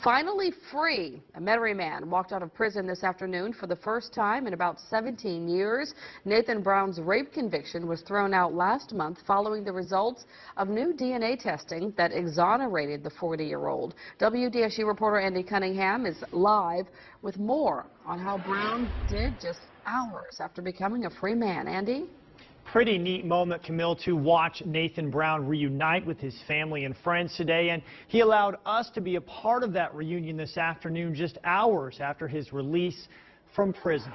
Finally free, a Metairie man walked out of prison this afternoon for the first time in about 17 years. Nathan Brown's rape conviction was thrown out last month following the results of new DNA testing that exonerated the 40-year-old. WDSU reporter Andy Cunningham is live with more on how Brown did just hours after becoming a free man. Andy? Pretty neat moment, Camille, to watch Nathan Brown reunite with his family and friends today, and he allowed us to be a part of that reunion this afternoon just hours after his release from prison.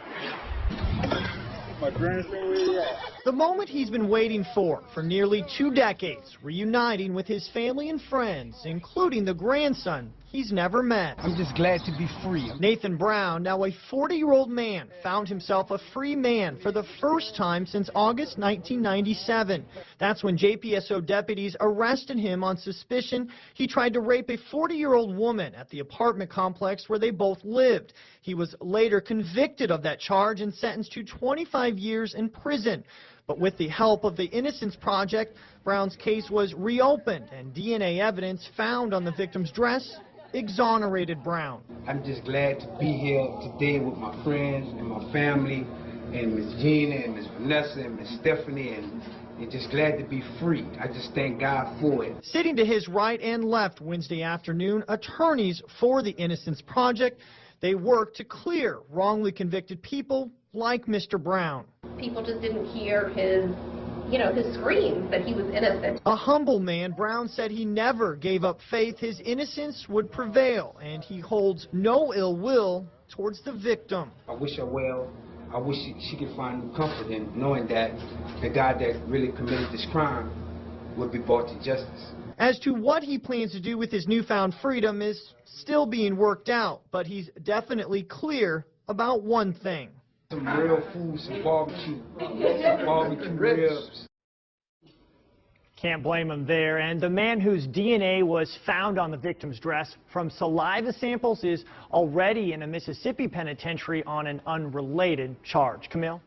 My grandson, where he at? The moment he's been waiting for nearly 2 decades, reuniting with his family and friends, including the grandson he's never met. I'm just glad to be free. Nathan Brown, now a 40-year-old man, found himself a free man for the first time since August 1997. That's when JPSO deputies arrested him on suspicion he tried to rape a 40-year-old woman at the apartment complex where they both lived. He was later convicted of that charge and sentenced to 25 years in prison. But with the help of the Innocence Project, Brown's case was reopened, and DNA evidence found on the victim's dress exonerated Brown. I'm just glad to be here today with my friends and my family, and Miss Gina and Miss Vanessa and Miss Stephanie, and just glad to be free. I just thank God for it. Sitting to his right and left Wednesday afternoon, attorneys for the Innocence Project. They work to clear wrongly convicted people like Mr. Brown. People just didn't hear his screams that he was innocent. A humble man, Brown said he never gave up faith his innocence would prevail, and he holds no ill will towards the victim. I wish her well. I wish she could find comfort in knowing that the guy that really committed this crime would be brought to justice. As to what he plans to do with his newfound freedom is still being worked out, but he's definitely clear about one thing. Some real food, some barbecue ribs. Can't blame him there. And the man whose DNA was found on the victim's dress from saliva samples is already in a Mississippi penitentiary on an unrelated charge. Camille?